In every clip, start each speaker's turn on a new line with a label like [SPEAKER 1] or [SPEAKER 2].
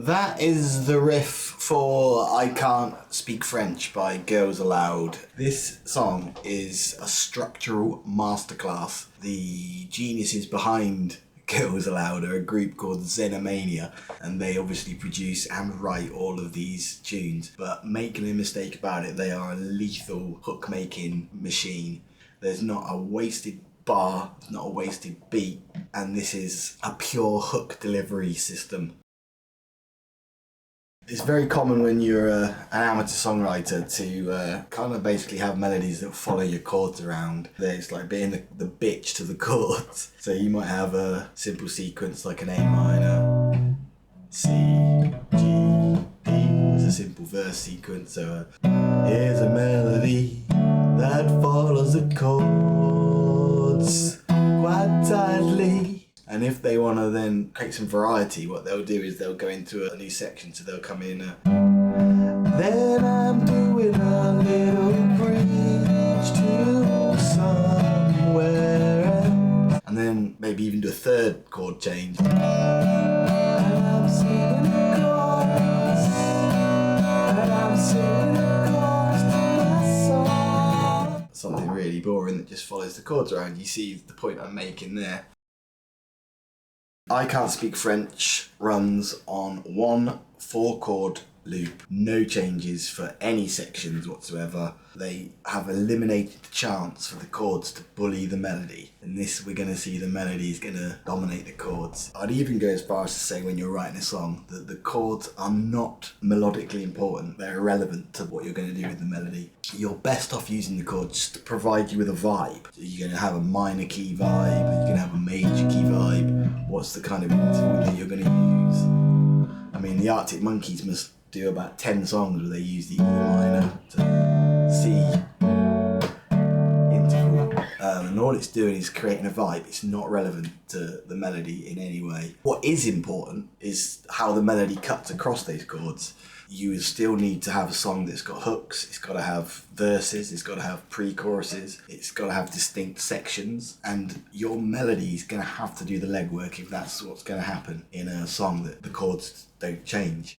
[SPEAKER 1] That is the riff for I Can't Speak French by Girls Aloud. This song is a structural masterclass. The geniuses behind Girls Aloud are a group called Xenomania, and they obviously produce and write all of these tunes. But make no mistake about it, they are a lethal hook making machine. There's not a wasted bar, not a wasted beat, and this is a pure hook delivery system. It's very common when you're an amateur songwriter to kind of basically have melodies that follow your chords around. It's like being the bitch to the chords. So you might have a simple sequence like an A minor, C, G, D. It's a simple verse sequence. So here's a melody that follows the chords quite tightly. And if they want to then create some variety, what they'll do is they'll go into a new section. So they'll come in, then I'm doing a little bridge to somewhere else. And then maybe even do a third chord change. And I'm singing a chorus, and I'm singing a chorus to my song. Something really boring that just follows the chords around. You see the point I'm making there. I Can't Speak French runs on one 4-chord loop, no changes for any sections whatsoever. They have eliminated the chance for the chords to bully the melody. In this, we're going to see the melody is going to dominate the chords. I'd even go as far as to say when you're writing a song that the chords are not melodically important. They're irrelevant to what you're going to do with the melody. You're best off using the chords to provide you with a vibe. So you're going to have a minor key vibe, you're going to have a major key vibe. What's the kind of interval that you're going to use? I mean, the Arctic Monkeys must do about 10 songs where they use the E minor to C interval. And all it's doing is creating a vibe. It's not relevant to the melody in any way. What is important is how the melody cuts across those chords. You still need to have a song that's got hooks, it's got to have verses, it's got to have pre-choruses, it's got to have distinct sections, and your melody is going to have to do the legwork if that's what's going to happen in a song that the chords don't change.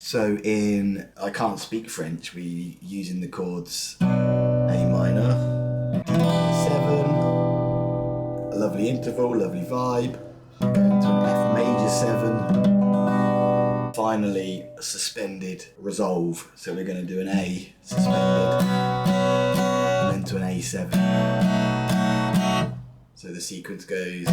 [SPEAKER 1] So in I Can't Speak French, we're using the chords A minor, D7, a lovely interval, lovely vibe, going to an F major 7, finally a suspended resolve. So we're going to do an A suspended, and then to an A7. So the sequence goes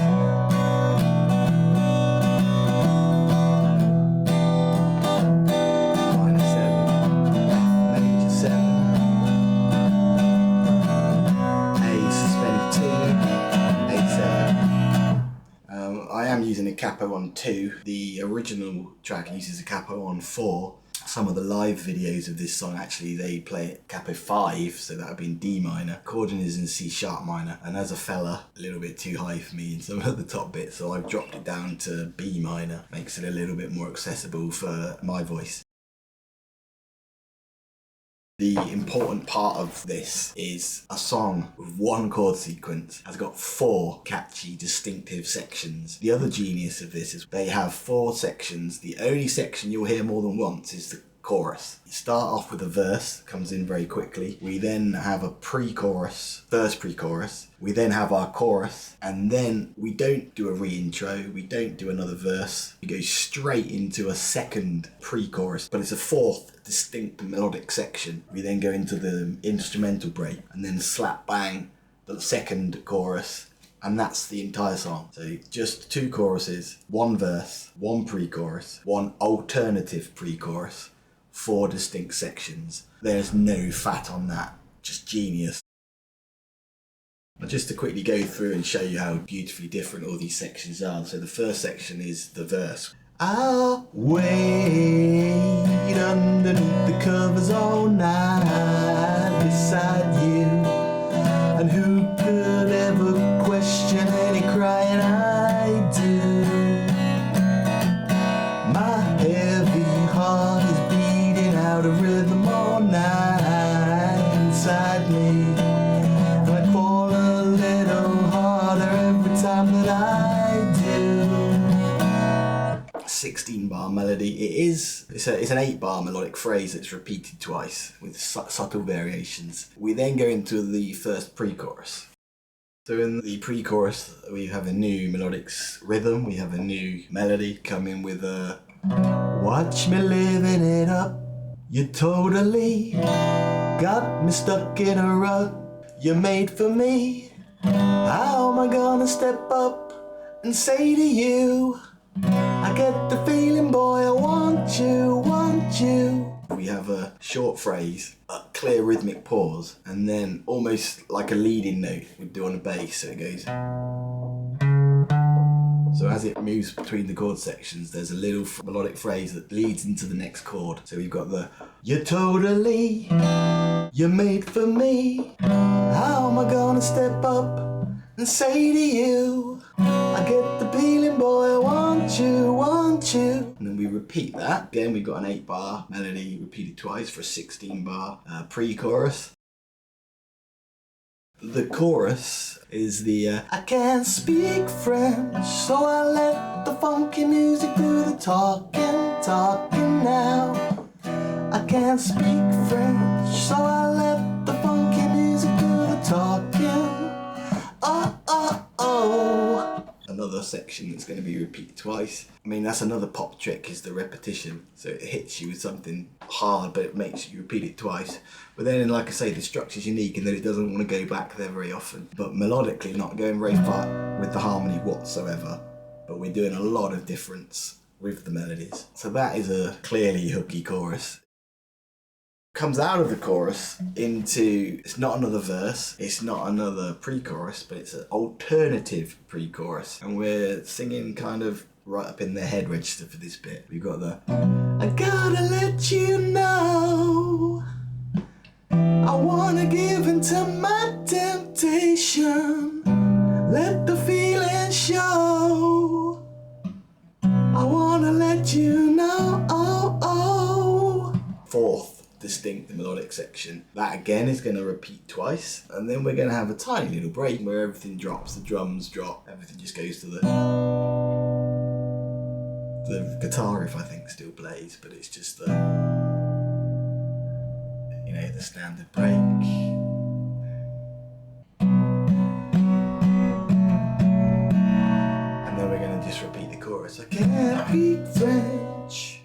[SPEAKER 1] using a capo on 2. The original track uses a capo on 4. Some of the live videos of this song, actually, they play it capo 5, so that would be in D minor. Chording is in C sharp minor, and as a fella, a little bit too high for me in some of the top bits, so I've dropped it down to B minor. Makes it a little bit more accessible for my voice. The important part of this is a song with one chord sequence has got 4 catchy, distinctive sections. The other genius of this is they have 4 sections. The only section you'll hear more than once is the chorus. You start off with a verse, comes in very quickly. We then have a pre-chorus, first pre-chorus. We then have our chorus, and then we don't do a re-intro, we don't do another verse. We go straight into a second pre-chorus, but it's a 4th distinct melodic section. We then go into the instrumental break, and then slap bang, the second chorus, and that's the entire song. So just 2 choruses, 1 verse, 1 pre-chorus, 1 alternative pre-chorus, 4 distinct sections. There's no fat on that. Just genius. But just to quickly go through and show you how beautifully different all these sections are. So the first section is the verse. I'll wait underneath the covers all night beside you. And who could ever question any crying I do? My heavy heart is beating out a rhythm all night inside me. And I fall a little harder every time that I do. 16 bar melody. It's an 8 bar melodic phrase that's repeated twice with subtle variations. We then go into the first pre-chorus. So in the pre-chorus, we have a new melodic rhythm, we have a new melody coming with a watch me living it up, you totally got me stuck in a rut, you're made for me, how am I gonna step up and say to you, I get the feeling, boy, I want you, want you. We have a short phrase, a clear rhythmic pause, and then almost like a leading note we'd do on a bass, so it goes. So as it moves between the chord sections, there's a little melodic phrase that leads into the next chord. So we've got the, you're totally, you're made for me, how am I gonna step up and say to you, I get the feeling, boy, I want you, want you. And then we repeat that. Again, we've got an 8 bar melody repeated twice for a 16 bar pre-chorus. The chorus is the I can't speak French, so I let the funky music do the talking now. I can't speak French, so I let the funky music do the talking. Oh, oh, oh. Another section that's going to be repeated twice. I mean, that's another pop trick, is the repetition. So it hits you with something hard, but it makes you repeat it twice. But then, like I say, the structure's unique in that it doesn't want to go back there very often. But melodically, not going very far with the harmony whatsoever. But we're doing a lot of difference with the melodies. So that is a clearly hooky chorus. Comes out of the chorus into, it's not another verse, it's not another pre-chorus, but it's an alternative pre-chorus, and we're singing kind of right up in the head register for this bit. We've got the I gotta let you know I wanna give into my temptation, let the feeling show, I wanna let you know, oh, oh. Fourth distinct melodic section. That again is going to repeat twice, and then we're going to have a tiny little break where everything drops, the drums drop, everything just goes to the guitar riff I think still plays, but it's just the, you know, the standard break. And then we're going to just repeat the chorus. I can't speak French.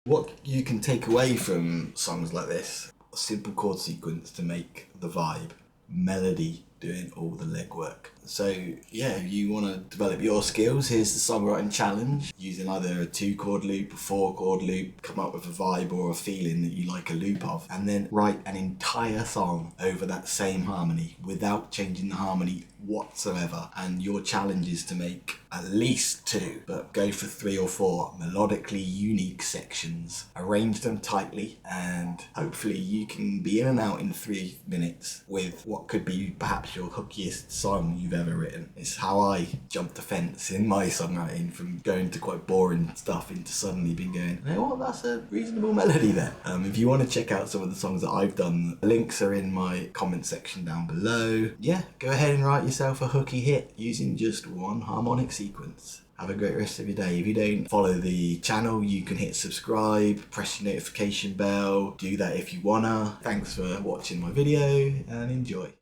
[SPEAKER 1] What you can take away from songs like this, a simple chord sequence to make the vibe, melody doing all the legwork. So yeah, if you want to develop your skills, here's the songwriting challenge. Using either a 2-chord loop, a 4-chord loop, come up with a vibe or a feeling that you like a loop of, and then write an entire song over that same harmony without changing the harmony whatsoever. And your challenge is to make at least 2, but go for 3 or 4 melodically unique sections. Arrange them tightly, and hopefully you can be in and out in 3 minutes with what could be perhaps your hookiest song you've ever written. It's how I jumped the fence in my songwriting, from going to quite boring stuff into suddenly being going, you know what, that's a reasonable melody there. If you want to check out some of the songs that I've done, the links are in my comment section down below. Yeah, go ahead and write yourself a hooky hit using just one harmonic sequence. Have a great rest of your day. If you don't follow the channel, you can hit subscribe, press your notification bell, do that if you wanna. Thanks for watching my video and enjoy.